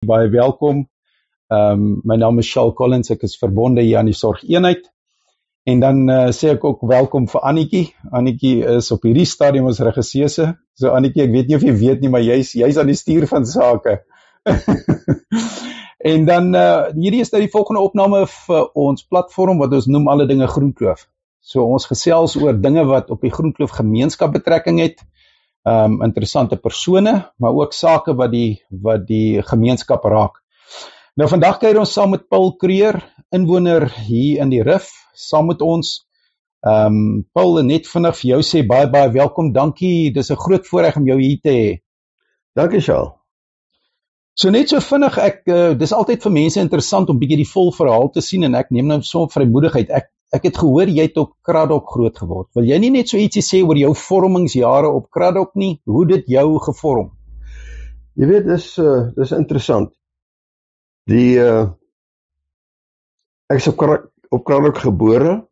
Baie welkom. My naam is Charles Collins, ek is verbonde hier aan die sorgeenheid. En dan sê ek ook welkom vir Annetjie. Annetjie is op hierdie stadium ons regisseuse. So Annetjie, ek weet nie of jy weet nie, maar jy's aan die stuur van sake. En dan hierdie is nou die volgende opname vir ons platform wat ons noem Alle Dinge Groenkloof. So ons gesels oor dinge wat op die Groenkloof gemeenskap betrekking het. Interessante persone, maar ook sake wat die gemeenskap raak. Nou vandag kuier ons saam met Paul Creer, inwoner hier in die Rif, saam met ons. Paul, net vinnig vir jou sê baie welkom, dankie, dis 'n groot voorreg om jou hier te hê. Dankie, Charles. So net so vinnig, dis altyd vir mense interessant om bietjie die vol verhaal te sien, en ek neem nou so vrymoedigheid, ek het gehoor jy het op Kraddock groot geword. Wil jy nie net so ietsie sê oor jou vormingsjare op Kraddock nie? Hoe dit jou gevorm? Jy weet, dis interessant. Ek is op Kraddock gebore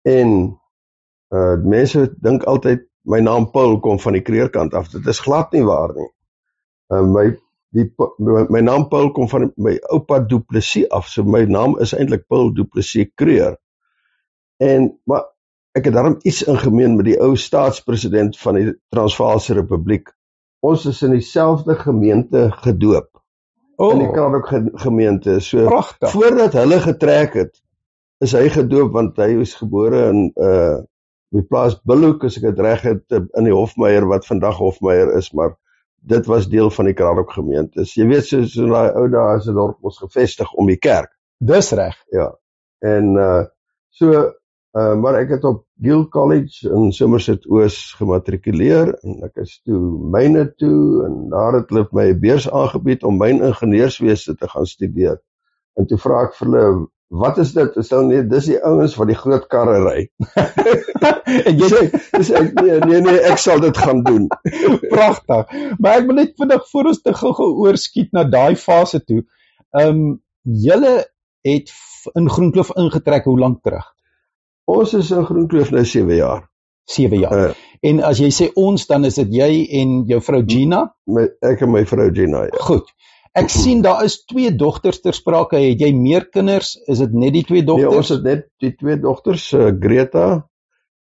en mense dink altyd my naam Paul kom van die Creerkant af. Dit is glad nie waar nie. My naam Paul kom van my oupa Du Plessis af, so my naam is eintlik Paul Du Plessis Creer. Maar ek het daarom iets in gemeen met die ou staatspresident van die Transvaalse Republiek. Ons is in dieselfde gemeente gedoop. In die Kraddock gemeente. So prachtig. Voordat hulle getrek het, is hy gedoop, want hy is gebore in die plaas Bilhoek, as ek het reg het, in die Hofmeyer, wat vandag Hofmeyer is, maar dit was deel van die Kraddock gemeente. Jy weet, so die ou dae is 'n dorp ons gevestig om die kerk. Dis reg. Ja. En maar ek het op Gill College in Somerset Oos gematrikuleer, en ek is toe myne toe, en daar het hulle my 'n beurs aangebied om myningenieurswese te gaan studeer. En toe vra ek vir hulle, wat is dit? Dis die ouens wat die groot karre ry. En jy sê, nee, ek sal dit gaan doen. Pragtig. Maar ek wil net vinnig voor ons te gou oorskiet na daai fase toe. Julle het in Groenkloof ingetrek hoe lank terug? Ons is in Groenkloof nou 7 jaar. 7 jaar. En as jy sê ons, dan is dit jy en jou vrou Gina? Ek en my vrou Gina, ja. Goed. Ek sien daar is 2 dogters ter sprake. Het jy meer kinders? Is dit net die 2 dogters? Nee, ons het net die 2 dogters, Greta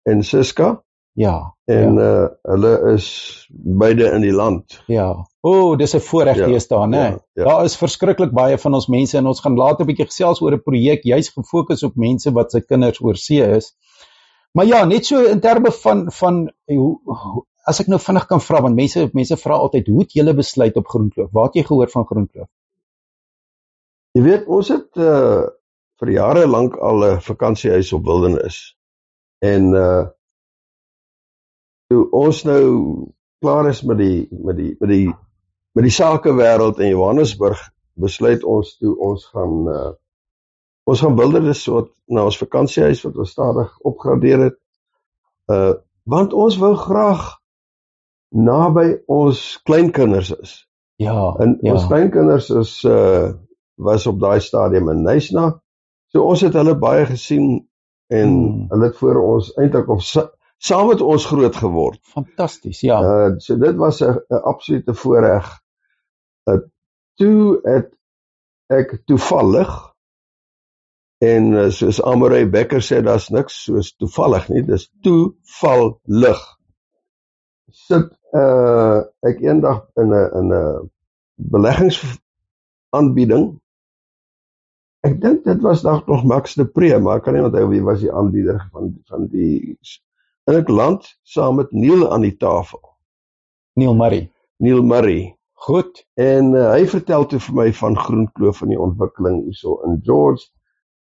en Siska. Ja. En hulle is beide in die land. Ja. Dis 'n voorreg deesdae, né? Ja. Daar is verskriklik baie van ons mense, en ons gaan later 'n bietjie gesels oor 'n projek juis gefokus op mense wat se kinders oor see is. Maar ja, net so in terme van as ek nou vinnig kan vra, want mense vra altyd, hoe het julle besluit op Groenkloof? Waar het jy gehoor van Groenkloof? Jy weet, ons het vir jare lank al 'n vakansiehuis op Wildernis. En toe ons nou klaar is met die sakewêreld in Johannesburg, besluit ons toe ons gaan Wildernis na ons vakansiehuis wat ons stadig opgradeer het. Want ons wou graag naby ons kleinkinders is. Ja. Ons kleinkinders was op daai stadium in Knysna. So ons het hulle baie gesien en hulle het voor ons eintlik saam met ons groot geword. Fantasties, ja. So dit was 'n absolute voorreg. Toe het ek toevallig, en soos Amory Becker sê, daar's niks soos toevallig nie, dis toevallig. Sit ek eendag in 'n beleggingsaanbieding. Ek dink dit was nog Max de Pre, maar ek kan nie onthou wie was die aanbieder van die, en ek land saam met Neil aan die tafel. Neil Murray. Goed. En hy vertel toe vir my van Groenkloof en die ontwikkeling hierso in George.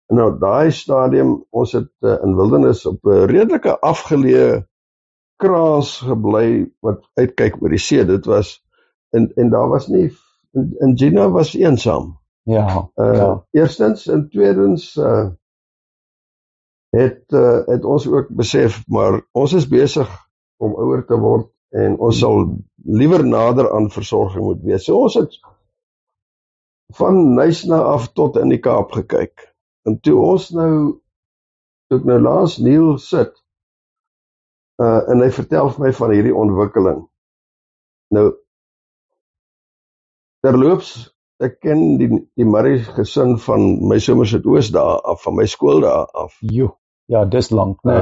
En nou daai stadium, ons het in Wildernis op 'n redelike afgeleë kraans gebly wat uitkyk oor die see. Dit was en daar was nie, en Gina was eensaam. Ja. Eerstens, en tweedens het ons ook besef, maar ons is besig om ouer te word en ons sal liewer nader aan versorging moet wees. So ons het van Knysna af tot in die Kaap gekyk. En toe ek nou laas Neil sit, en hy vertel vir my van hierdie ontwikkeling. Nou, terloops, ek ken die Murray gesin van my Somerset-Oost daar af, van my skool daar af. Jo, ja, dis lank, né?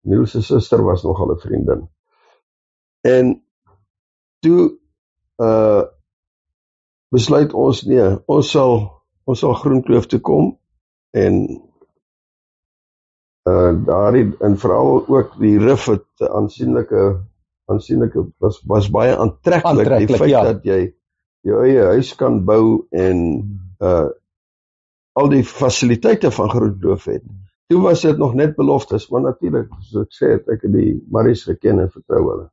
Niels se suster was nogal 'n vriendin. En toe besluit ons, nee, ons sal Groenkloof toe kom en en veral ook die rif het aansienlike was baie aantreklik, die feit dat jy jou eie huis kan bou en al die fasiliteite van Groenkloof het. Toe was dit nog net beloftes, maar natuurlik, soos ek sê, ek het die Marries geken en vertrou hulle.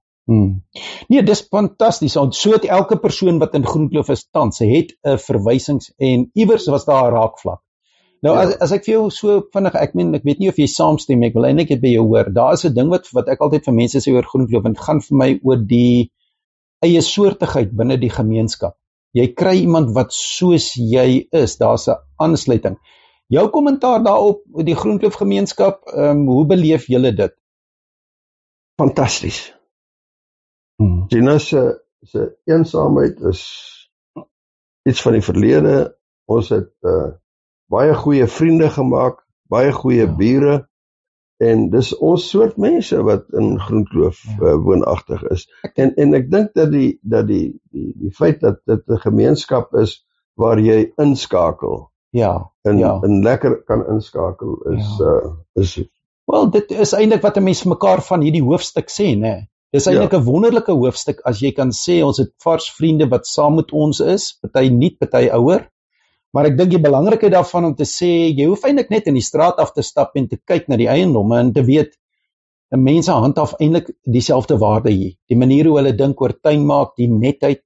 Nee, dis fantasties. So het elke persoon wat in Groenkloof is tans, het 'n verwysings en iewers was daar 'n raakvlak. Nou, as ek vir jou so vinnig, ek weet nie of jy saamstem, ek wil eintlik net by jou hoor. Daar is 'n ding wat ek altyd vir mense sê oor Groenkloof, en dit gaan vir my oor die eie soortigheid binne die gemeenskap. Jy kry iemand wat soos jy is, daar's 'n aansluiting. Jou kommentaar daarop, die Groenkloof gemeenskap, hoe beleef julle dit? Fantasties. Gina se eensaamheid is iets van die verlede. Ons het baie goeie vriende gemaak, baie goeie bure, en dis ons soort mense wat in Groenkloof woonagtig is. En ek dink dat die feit dat dit 'n gemeenskap is waar jy inskakel, en lekker kan inskakel is wel, dit is eintlik wat 'n mens mekaar van hierdie hoofstuk sê, né? Dis eintlik 'n wonderlike hoofstuk as jy kan sê ons het vars vriende wat saam met ons is, party nuut, party ouer. Maar ek dink die belangrikheid daarvan om te sê, jy hoef eintlik net in die straat af te stap en te kyk na die eiendomme en te weet, mense handhaaf eintlik dieselfde waarde hier. Die manier hoe hulle dink oor tuin maak, die netheid.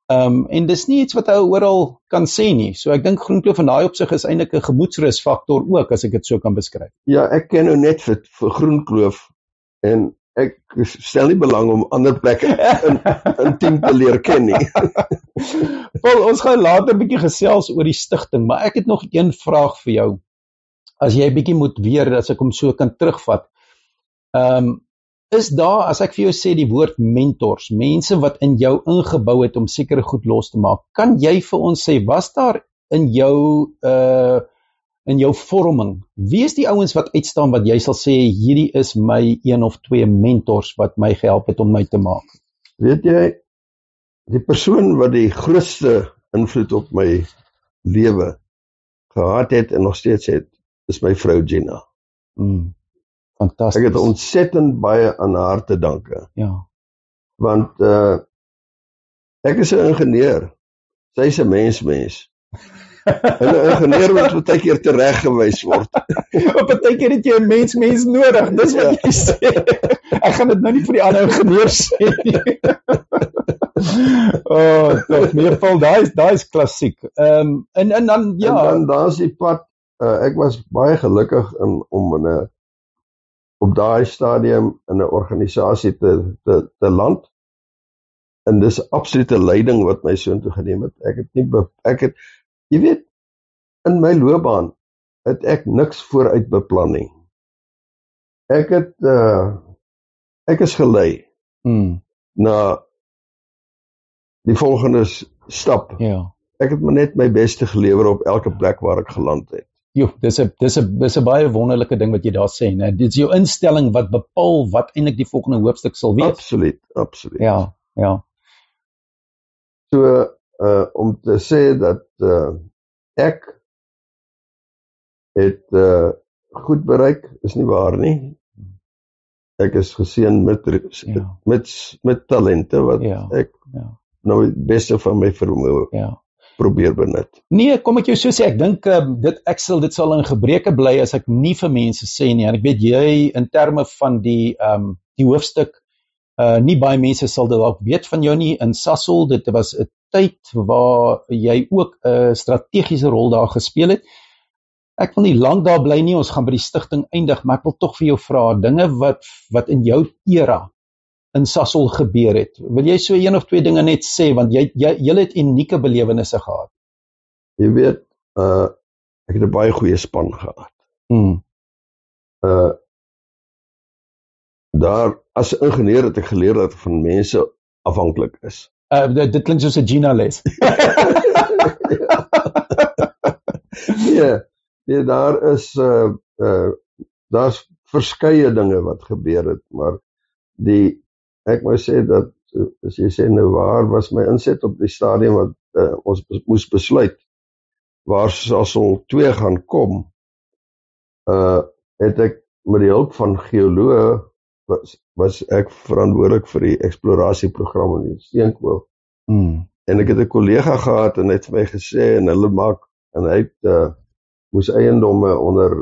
En dis nie iets wat hy oral kan sê nie. So ek dink Groenkloof in daai opsig is eintlik 'n gemoedsrusfaktor ook, as ek dit so kan beskryf. Ja, ek ken nou net vir Groenkloof en ek stel nie belang om ander plekke intiem te leer ken nie. Wel, ons gaan later 'n bietjie gesels oor die stigting, maar ek het nog een vraag vir jou. As jy 'n bietjie moet weer, as ek hom so kan terugvat. Is daar, as ek vir jou sê die woord mentors, mense wat in jou ingebou het om sekere goed los te maak, kan jy vir ons sê, was daar in jou vorming, wie is die ouens wat uitstaan wat jy sal sê, hierdie is my 1 of 2 mentors wat my gehelp het om my te maak? Weet jy, die persoon wat die grootste invloed op my lewe gehad het en nog steeds het, is my vrou Gina. Fantasties. Ek het ontsettend baie aan haar te danke. Ja. Want ek is 'n ingenieur, sy is 'n mens. En 'n ingenieur moet baie keer tereggewys word. Op baie keer het jy 'n mens nodig, dis wat jy sê. Ek gaan dit nou nie vir die ander ingenieurs sê nie. Tot meer val, daai is klassiek. En dan, ja. En dan daar's die pad, ek was baie gelukkig om op daai stadium in 'n organisasie te land. En dis absolute leiding wat my soontoe geneem het. Jy weet, in my loopbaan het ek niks vooruit beplan nie. Ek is gelei na die volgende stap. Ja. Ek het maar net my beste gelewer op elke plek waar ek geland het. Jo, dis 'n baie wonderlike ding wat jy daar sê, né? Dit is jou instelling wat bepaal wat eintlik die volgende hoofstuk sal wees. Absoluut. Ja. So, om te sê dat ek het goed bereik, is nie waar nie. Ek is geseën met talente wat ek nou die beste van my vermoë probeer benut. Nee, kom ek jou so sê, ek dink dit sal in gebreke bly as ek nie vir mense sê nie, en ek weet jy in terme van die hoofstuk, nie baie mense sal dit dalk weet van jou nie, in Sasol, dit was 'n tyd waar jy ook 'n strategiese rol daar gespeel het. Ek wil nie lank daar bly nie, ons gaan by die stigting eindig, maar ek wil tog vir jou vra, dinge wat in jou era in Sasol gebeur het. Wil jy so 1 of 2 dinge net sê, want jy het unieke belewennisse gehad. Jy weet, ek het 'n baie goeie span gehad. Daar, as ingenieur het ek geleer dat van mense afhanklik is. Dit klink soos 'n Gina les. Nee, daar's verskeie dinge wat gebeur het, maar ek moet sê dat, as jy sê nou, waar was my inset op die stadium wat ons moes besluit, waar Sasol 2 gaan kom, het ek met die hulp van geoloë, was ek verantwoordelik vir die eksplorasieprogram in die Steenkool. En ek het 'n kollega gehad en hy het vir my gesê, en hy het moes eiendomme onder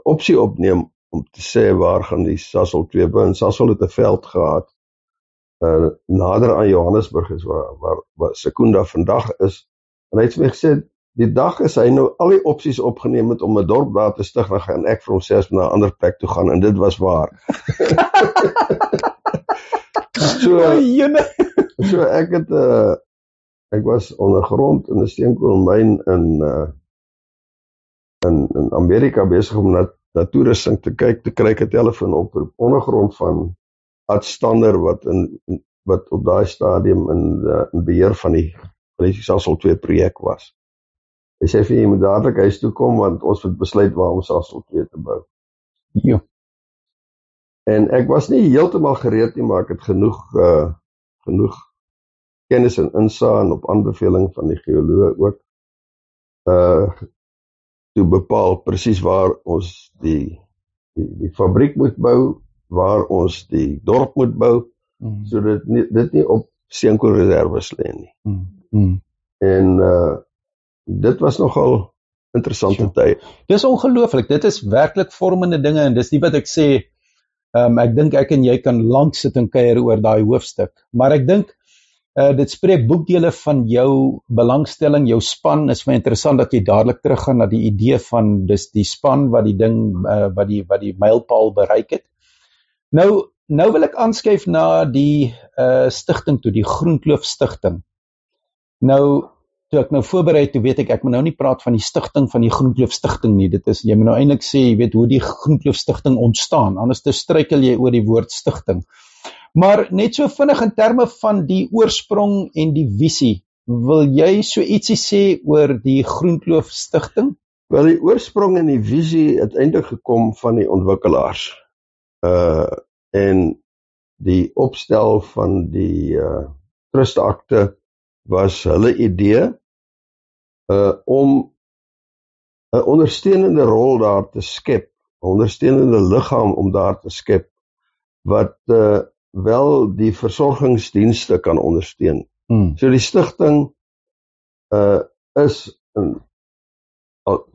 opsie opneem om te sê waar gaan die Sasol 2 bou. En Sasol het 'n veld gehad nader aan Johannesburg is waar Secunda vandag is. En hy het vir my gesê, die dag is hy nou al die opsies opgeneem het om 'n dorp daar te stig, dan gaan ek vir hom sê as na 'n ander plek toe gaan, en dit was waar. So ek was ondergrond in 'n steenkoolmyn in Amerika besig om na toerusting te kyk, te kry 'n telefoon oproep ondergrond van Ad Stander wat op daai stadium in beheer van die Sasol 2 projek was. Hy sê vir jy moet dadelik huis toe kom, want ons moet besluit waar om Sasol 2 te bou. Ja. En ek was nie heeltemal gereed nie, maar ek het genoeg kennis en insig en op aanbeveling van die geoloog ook toe bepaal presies waar ons die fabriek moet bou, waar ons die dorp moet bou, sodat dit nie op steenkoolreserwes lê nie. En dit was nogal interessante tyd. Dis ongelooflik, dit is werklik vormende dinge, en dis nie wat ek sê, ek dink ek en jy kan lank sit en kuier oor daai hoofstuk, maar ek dink, dit spreek boekdele van jou belangstelling, jou span. Is my interessant dat jy dadelik teruggaan na die idee van dis die span wat die ding, wat die mylpaal bereik het. Nou wil ek aanskuif na die stigting toe, die Groenkloof Stigting. Nou, toe ek nou voorberei, toe weet ek moet nou nie praat van die stigting van die Groenkloof Stigting nie. Dit is, jy moet nou eintlik sê, jy weet hoe die Groenkloof Stigting ontstaan, anders te struikel jy oor die woord stigting. Maar net so vinnig in terme van die oorsprong en die visie, wil jy so ietsie sê oor die Groenkloof Stigting? Wel, die oorsprong en die visie het eintlik gekom van die ontwikkelaars. En die opstel van die trustakte was hulle idee om 'n ondersteunende rol daar te skep, 'n ondersteunende liggaam om daar te skep, wat wel die versorgingsdienste kan ondersteun. So die stigting is,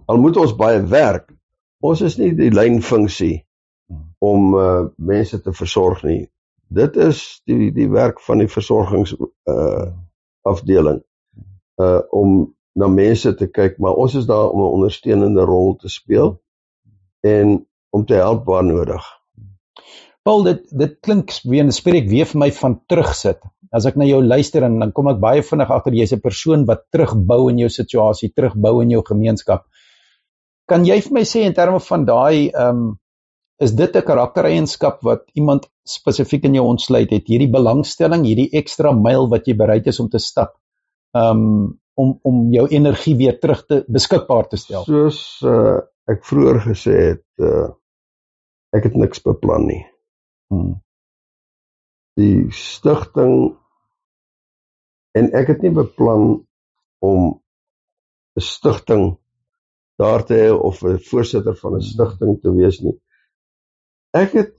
al moet ons baie werk, ons is nie die lynfunksie om mense te versorg nie. Dit is die werk van die versorgingsafdeling, om na mense te kyk, maar ons is daar om 'n ondersteunende rol te speel en om te help waar nodig. Paul, dit klink spreek weer vir my van terugsit. As ek na jou luister, en dan kom ek baie vinnig agter, jy's 'n persoon wat terugbou in jou situasie, terugbou in jou gemeenskap. Kan jy vir my sê in terme van daai, is dit 'n karaktereienskap wat iemand spesifiek in jou ontsluit het, hierdie belangstelling, hierdie ekstra myl wat jy bereid is om te stap, om jou energie weer terug beskikbaar te stel? Soos ek vroeër gesê het, ek het niks beplan nie. Die stigting, en ek het nie beplan om 'n stigting daar te hê of 'n voorsitter van 'n stigting te wees nie. Ek het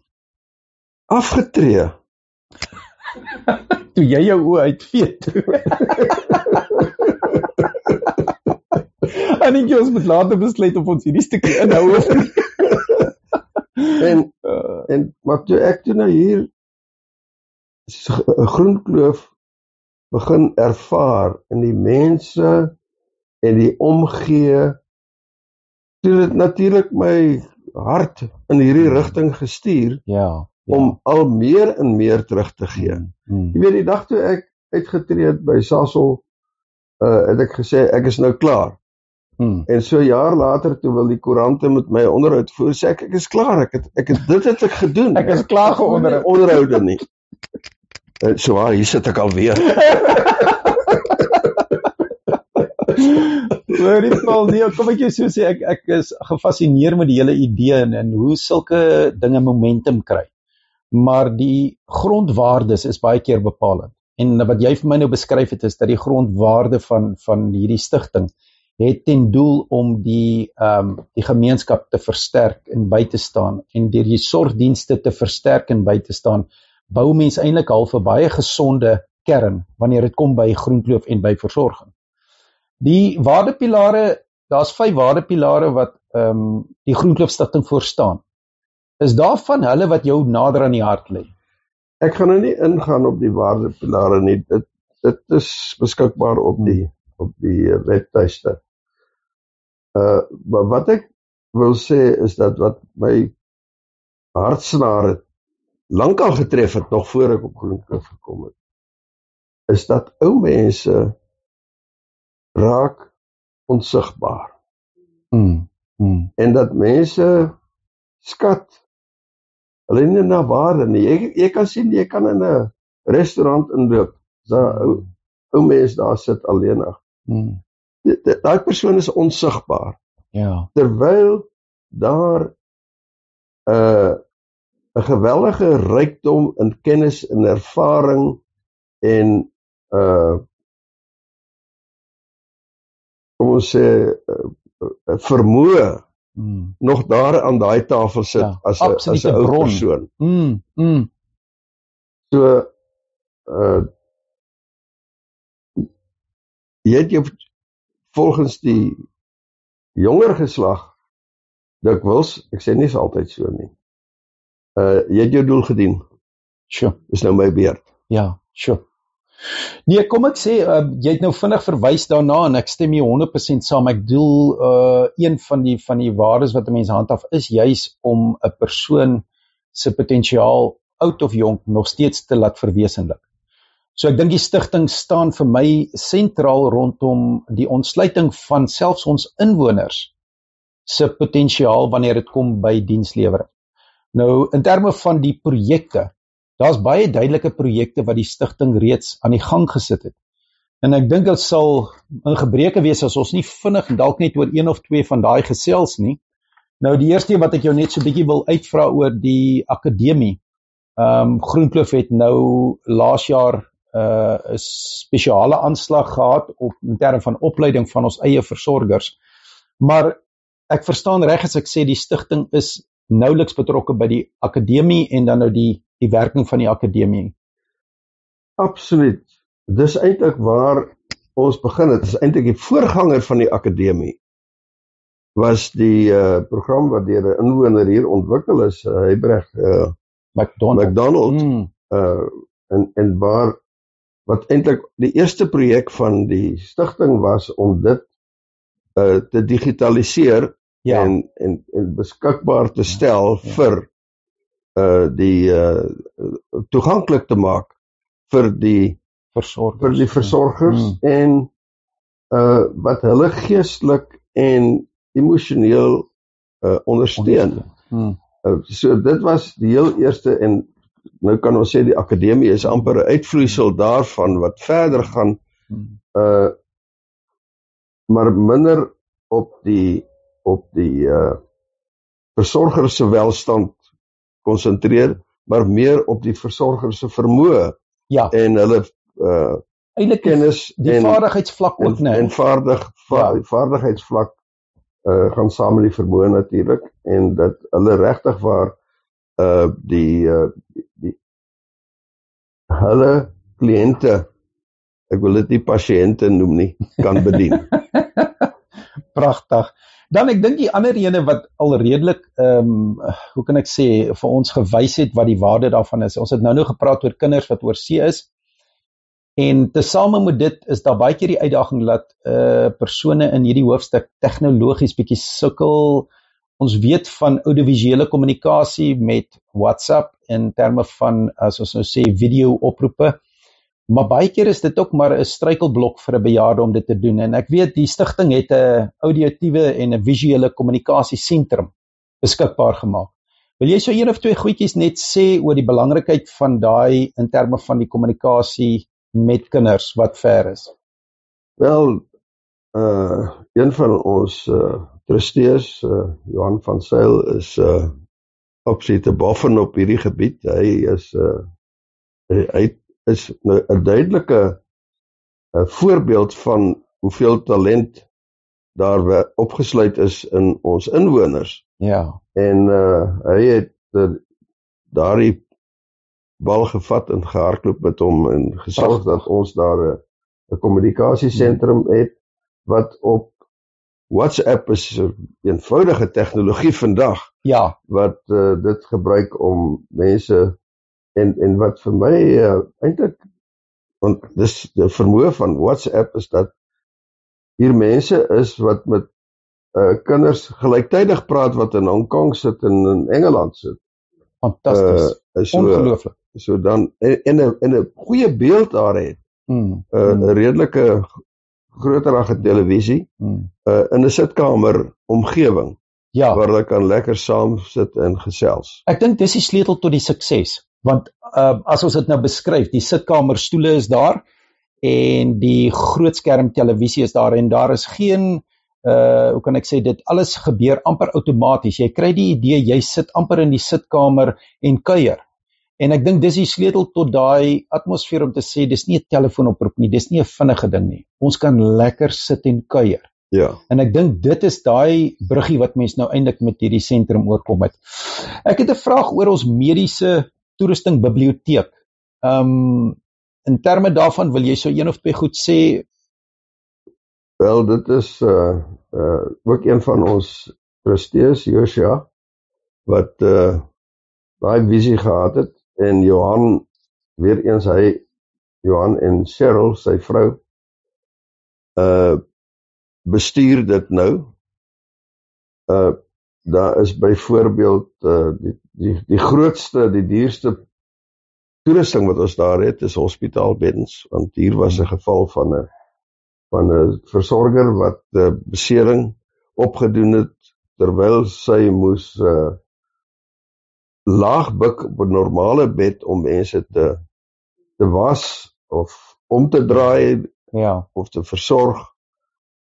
afgetree. Toe jy jou oë uitvee toe. En ek ons moet later besluit of ons hierdie stukkie inhou of nie. Maar toe ek nou hier Groenkloof begin ervaar in die mense en die omgee, toe het natuurlik my hart in hierdie rigting gestuur, om al meer en meer terug te gee. Jy weet, die dag toe ek uitgetree het by Sasol, het ek gesê, ek is nou klaar. En so 'n jaar later, toe wil die koerante met my onderhoud voer, sê ek is klaar, dit het ek gedoen. Ek is klaar geonderhoude onderhoude nie. So hier sit ek alweer. Nee, kom ek jou so sê, ek is gefascineer met die hele idee en hoe sulke dinge momentum kry. Maar die grondwaardes is baie keer bepalend. En wat jy vir my nou beskryf het, is dat die grondwaarde van hierdie stigting het ten doel om die gemeenskap te versterk en by te staan, en deur die sorgdienste te versterk en by te staan, bou mens eintlik half 'n baie gesonde kern wanneer dit kom by Groenkloof en by versorging. Die waardepilare, daar's 5 waardepilare wat die Groenkloof Stichting voorstaan. Is daar van hulle wat jou nader aan die hart lê? Ek gaan nou nie ingaan op die waardepilare nie. Dit is beskikbaar op die webtuiste. Maar wat ek wil sê is dat wat my hartsnare lankal getref het, nog voor ek op Groenkloof gekom het, is dat ou mense raak onsigbaar. En dat mense skat hulle nie na waarde nie. Jy kan sien, jy kan in 'n restaurant inloop, daar ou mense daar sit alleenig. Daai persoon is onsigbaar. Ja. Terwyl daar 'n geweldige rykdom in kennis en ervaring en kom ons sê vermoë nog daar aan daai tafel sit, as 'n ou persoon. So jy het jou volgens die jonger geslag dikwels, ek sê nie is altyd so nie, jy het jou doel gedien. Sure. Dis nou my beurt. Ja, sure. Nee, kom ek sê, jy het nou vinnig verwys daarna en ek stem hier 100% saam. Ek bedoel, een van die waardes wat 'n mens handhaaf is juis om 'n persoon se potensiaal, oud of jonk, nog steeds te laat verwesenlik. So ek dink die stigting staan vir my sentraal rondom die ontsluiting van selfs ons inwoners se potensiaal wanneer dit kom by dienslewering. Nou, in terme van die projekte, daar's baie duidelike projekte wat die stigting reeds aan die gang gesit het. En ek dink dit sal in gebreke wees as ons nie vinnig dalk net oor 1 of 2 van daai gesels nie. Nou die eerste wat ek jou net so 'n bietjie wil uitvra oor die akademie. Groenkloof het nou laas jaar 'n spesiale aanslag gehad in terme van opleiding van ons eie versorgers. Maar ek verstaan reg as ek sê die stigting is nouliks betrokke by die akademie en dan nou die werking van die akademie. Absoluut. Dis eintlik waar ons begin het. Dis eintlik die voorganger van die akademie. Was die program wat deur 'n inwoner hier ontwikkel is, Huybrecht McDonald. En wat eintlik die eerste projek van die stigting was om dit te digitaliseer en beskikbaar te stel vir die toeganklik te maak vir die versorgers en wat hulle geestelik en emosioneel ondersteun. So dit was die heel eerste, en nou kan ons sê die akademie is amper 'n uitvloeisel daarvan wat verder gaan, maar minder op die versorgers se welstand konsentreer, maar meer op die versorgers se vermoë en hulle eintlik kennis die vaardigheidsvlak ook, en vaardigheidsvlak gaan saam met die vermoë natuurlik, en dat hulle regtig waar hulle kliënte, ek wil dit nie pasiënte noem nie, kan bedien. Pragtig. Dan ek dink die ander ene wat al redelik, hoe kan ek sê, vir ons gewys het wat die waarde daarvan is. Ons het nou gepraat oor kinders wat oor see is, en tesame met dit is daar baie keer die uitdaging dat persone in hierdie hoofstuk tegnologies bietjie sukkel. Ons weet van audiovisuele kommunikasie met WhatsApp in terme van, as ons nou sê, video oproepe, maar baie keer is dit ook maar 'n struikelblok vir 'n bejaarde om dit te doen, en ek weet die stigting het 'n auditiewe en 'n visuele kommunikasie sentrum beskikbaar gemaak. Wil jy so een of twee goedjies net sê oor die belangrikheid van daai in terme van die kommunikasie met kinders wat ver is? Wel, een van ons trustees, Johan van Zyl, is absolute boffen op hierdie gebied. Hy is 'n duidelike voorbeeld van hoeveel talent daar opgesluit is in ons inwoners. Ja. En hy het daardie bal gevat en gehardloop met hom en gesorg dat ons daar 'n kommunikasiesentrum het wat op WhatsApp is 'n eenvoudige tegnologie vandag. Ja. Wat dit gebruik om mense en wat vir my eintlik, want dis die vermoë van WhatsApp is dat hier mense is wat met kinders gelyktydig praat wat in Hong Kong sit en in Engeland sit. Fantasties. Ongelooflik. So dan en 'n goeie beeld daar het. 'n redelike groterige televisie in 'n sitkamer omgewing. Ja. Waar hulle kan lekker saam sit en gesels. Ek dink dis die sleutel tot die sukses, want as ons dit nou beskryf, die sitkamerstoele is daar en die grootskerm televisie is daar en daar is geen hoe kan ek sê, dit alles gebeur amper outomaties. Jy kry die idee, jy sit amper in die sitkamer en kuier. En ek dink dis die sleutel tot daai atmosfeer om te sê, dis nie 'n telefoonoproep nie, dis nie 'n vinnige ding nie. Ons kan lekker sit en kuier. Ja. En ek dink dit is daai bruggie wat mens nou eintlik met hierdie sentrum oorkom het. Ek het 'n vraag oor ons mediese toerusting biblioteek. In terme daarvan, wil jy so een of twee goed sê? Wel, dit is ook een van ons trustees, Joshua, wat daai visie gehad het, en Johan, weer eens Johan en Cheryl, sy vrou, bestuur dit nou. Daar is byvoorbeeld die grootste, die duurste toerusting wat ons daar het, is hospitaalbeddens, want hier was 'n geval van 'n versorger wat besering opgedoen het terwyl sy moes laag buk op 'n normale bed om mense te was of om te draai, ja, of te versorg.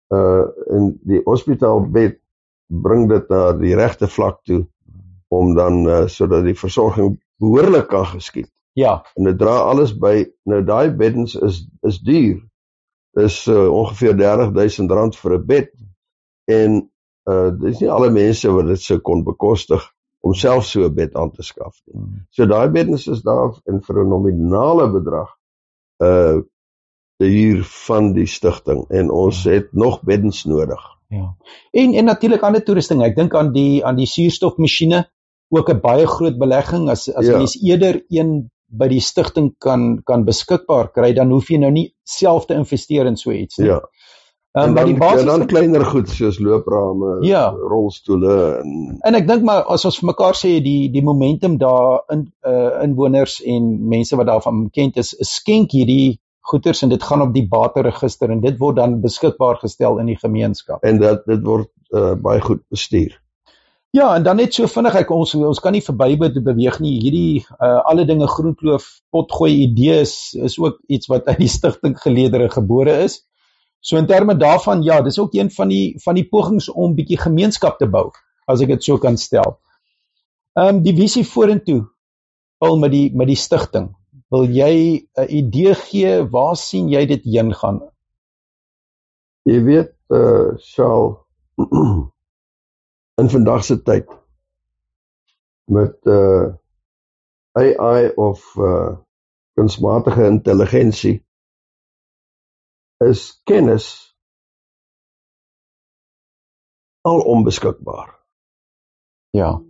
En die hospitaalbed bring dit na die regte vlak toe om dan sodat die versorging behoorlik kan geskied. Ja. En dit dra alles by. Nou daai beddens is duur. Dis ongeveer R30.000 vir 'n bed. En dis nie alle mense wat dit sou kon bekostig om self so 'n bed aan te skaf nie. So daai beddens is daar en vir 'n nominale bedrag hier van die stigting, en ons het nog beddens nodig. Ja. En natuurlik ander toerusting. Ek dink aan die suurstofmasjiene, ook 'n baie groot belegging. As mens eerder een by die stigting kan beskikbaar kry, dan hoef jy nou nie self te investeer in so iets nie. Ja. En dan kleiner goed soos looprame, ja, rolstoele en ek dink maar as ons vir mekaar sê die momentum daar inwoners en mense wat daarvan bekend is, skenk hierdie goeders en dit gaan op die bateregister en dit word dan beskikbaar gestel in die gemeenskap. En dit word baie goed bestuur. Ja, en dan net so vinnig, ons kan nie verby beweeg nie. Hierdie alle dinge Groenkloof potgooi idee is ook iets wat uit die stigting geleedere gebore is. So in terme daarvan, ja, dis ook een van die pogings om bietjie gemeenskap te bou, as ek dit so kan stel. Die visie vorentoe, Paul, met die stigting. Wil jy 'n idee gee, waar sien jy dit heen gaan? Jy weet, Charles, in vandag se tyd, met AI of kunsmatige intelligensie, is kennis al onbeskikbaar. Ja.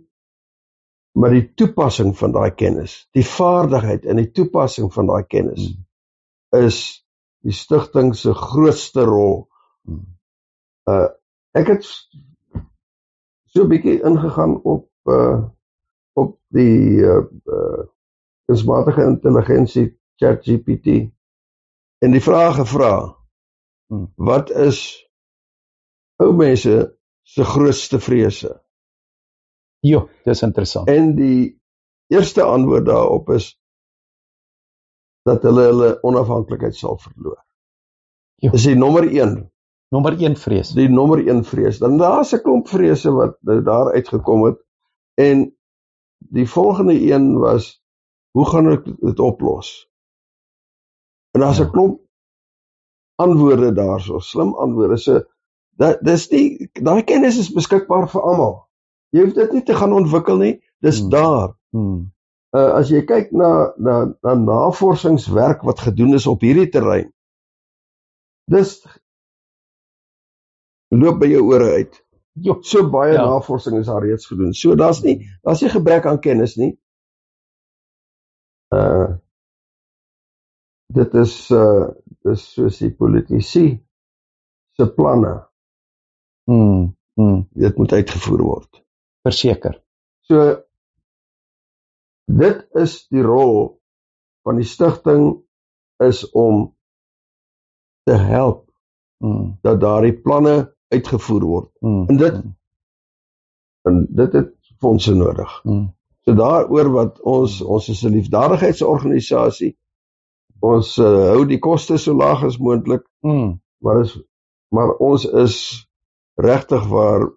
Maar die toepassing van daai kennis, die vaardigheid en die toepassing van daai kennis, is die stigting se grootste rol. Ek het so 'n bietjie ingegaan op die kunsmatige intelligensie ChatGPT en die vraag gevra, wat is ou mense se grootste vrese? Jo, dis interessant. En die eerste antwoord daarop is dat hulle onafhanklikheid sal verloor. Jo. Dis die nommer 1. Nommer 1 vrees. Die nommer 1 vrees. Dan daar's 'n klomp vrese wat nou daar uitgekom het. En die volgende een was, hoe gaan ek dit oplos? En daar's 'n klomp antwoorde daarso, slim antwoorde. So daai kennis is beskikbaar vir almal. Jy hoef dit nie te gaan ontwikkel nie, dis daar. As jy kyk na navorsingswerk wat gedoen is op hierdie terrein, dis loop by jou ore uit. So baie navorsing is daar reeds gedoen. So daar's nie gebrek aan kennis nie. Dit is soos die politici se planne. Dit moet uitgevoer word. Verseker. So dit is die rol van die stigting, is om te help dat daardie planne uitgevoer word. En dit het fondse nodig. So daaroor wat ons is 'n liefdadigheidsorganisasie. Ons hou die koste so laag as moontlik. Maar ons is regtig waar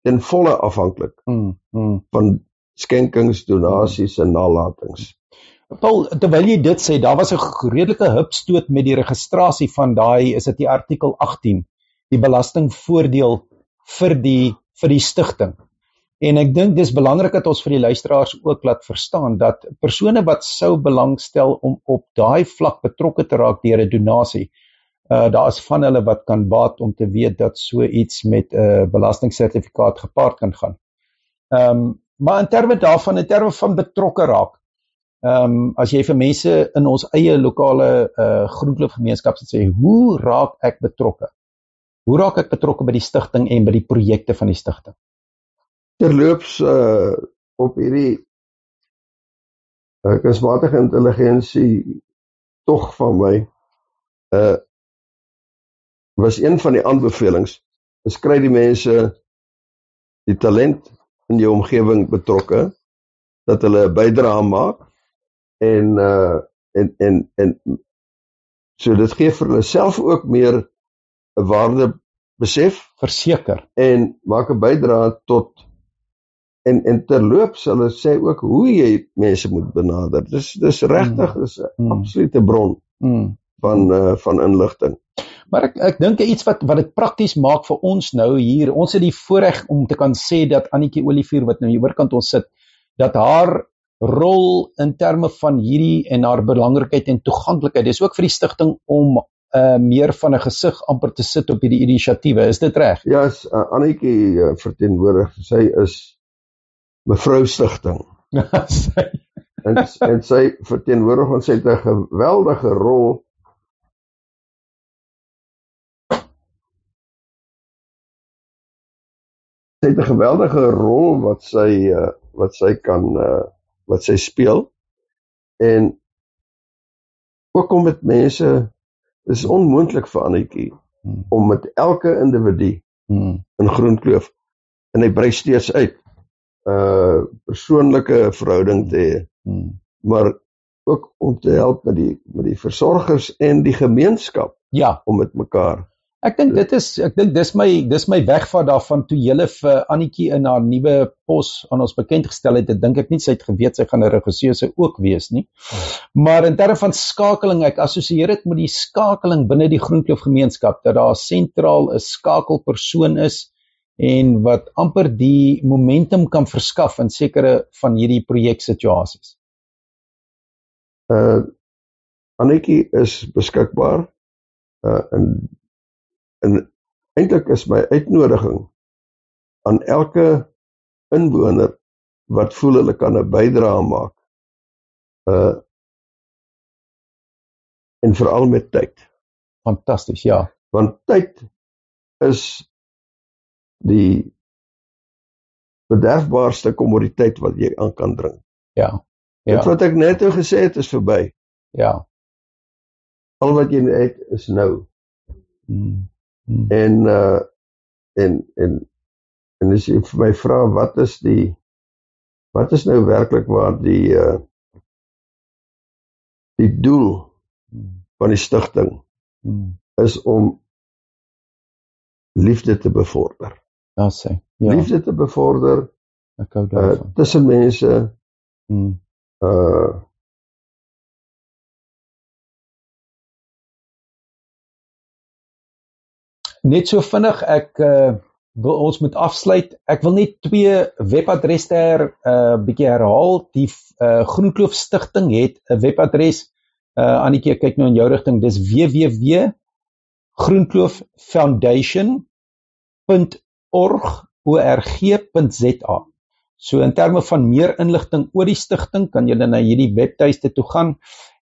ten volle afhanklik van skenkings, donasies en nalatings. Paul, terwyl jy dit sê, daar was 'n redelike hupstoot met die registrasie van daai, is dit die artikel 18, die belastingvoordeel vir die stigting. En ek dink dis belangrik dat ons vir die luisteraars ook laat verstaan dat persone wat sou belangstel om op daai vlak betrokke te raak deur 'n donasie, daar is van hulle wat kan baat om te weet dat so iets met 'n belastingsertifikaat gepaard kan gaan. Maar in terme van betrokke raak, as jy vir mense in ons eie lokale groenkloof-gemeenskap sê, hoe raak ek betrokke? Hoe raak ek betrokke by die stigting en by die projekte van die stigting? Terloops op hierdie kunsmatige intelligensie tog van my, was een van die aanbevelings, kry die mense die talent in jou omgewing betrokke, dat hulle 'n bydrae maak, en so dit gee vir hulle self ook meer 'n waarde besef. Verseker. En maak 'n bydrae tot, en terloops, hulle sê ook hoe jy mense moet benader. Dis regtig, dis 'n absolute bron van inligting. Maar ek dink iets wat dit prakties maak vir ons nou hier, ons het die voorreg om te kan sê dat Annetjie Olivier, wat nou hier oorkant ons sit, dat haar rol in terme van hierdie en haar belangrikheid en toeganklikheid, is ook vir die stigting om meer van 'n gesig amper te sit op hierdie inisiatiewe, is dit reg? Ja, Annetjie verteenwoordig, sy is mevrou Stigting. en sy verteenwoordig, en sy het 'n geweldige rol wat sy speel, en ook om met mense, is onmoontlik vir Annetjie om met elke individu in Groenkloof, en hy brei steeds uit, persoonlike verhouding te hê, maar ook om te help met die versorgers en die gemeenskap, om met mekaar. Ek dink dis my wegvat daarvan toe julle vir Annetjie in haar nuwe pos aan ons bekend gestel het. Ek dink ek nie sy het geweet sy gaan 'n regisseuse ook wees nie. Maar in terme van skakeling, ek assosieer dit met die skakeling binne die Groenkloof gemeenskap, dat daar sentraal 'n skakelpersoon is en wat amper die momentum kan verskaf in sekere van hierdie projeksituasies. Annetjie is beskikbaar, en eintlik is my uitnodiging aan elke inwoner wat voel hulle kan 'n bydrae maak, en veral met tyd. Fantasties, ja. Want tyd is die bederfbaarste kommoditeit wat jy aan kan dring. Dit wat ek net nou gesê het is verby. Al wat jy het is nou. En as jy vir my vra, wat is die wat is nou werklik waar die doel van die stigting is om liefde te bevorder. Ja, sê. Ja, Liefde te bevorder ek hou daarvan. tussen mense, Net so vinnig, ek wil ons moet afsluit. Ek wil net 2 webadresse bietjie herhaal. Die Groenkloof Stichting het 'n webadres. Annetjie, kyk nou in jou rigting. Dis www.groenklooffoundation.org.za. So in terme van meer inligting oor die stigting, kan julle na hierdie webtuiste toe gaan.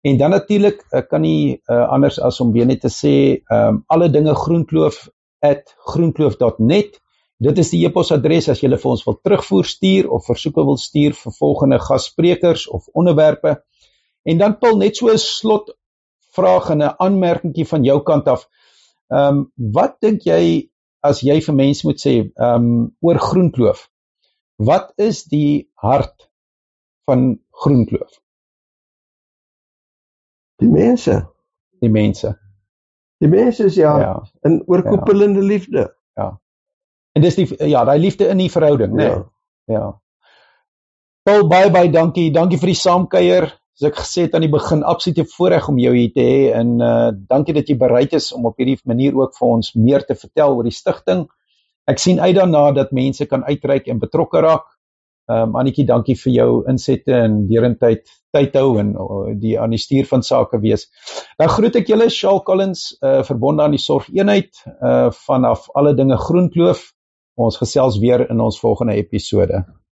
En dan natuurlik kan nie anders as om weer net te sê, alle dinge groenkloof@groenkloof.net. Dit is die e-posadres as julle vir ons wil terugvoer stuur of versoeke wil stuur vir volgende gassprekers of onderwerpe. En dan Paul, net so 'n slotvraag en 'n aanmerkingie van jou kant af. Wat dink jy as jy vir mense moet sê oor Groenkloof? Wat is die hart van Groenkloof? die mense. Die mense. Die mense is in oorkoepelende liefde. Ja. En dis daai liefde in die verhouding, né? Ja. Paul, baie dankie. Dankie vir die saamkuier. Soos ek gesê het aan die begin, absolute voorreg om jou hier te hê en dankie dat jy bereid is om op hierdie manier ook vir ons meer te vertel oor die stigting. Ek sien uit daarna dat mense kan uitreik en betrokke raak. Annetjie, dankie vir jou insette en derentyd tyd hou en aan die stuur van sake wees. Dan groet ek julle, Charles Collins, verbonde aan die sorgeenheid vanaf alle dinge Groenkloof. Ons gesels weer in ons volgende episode.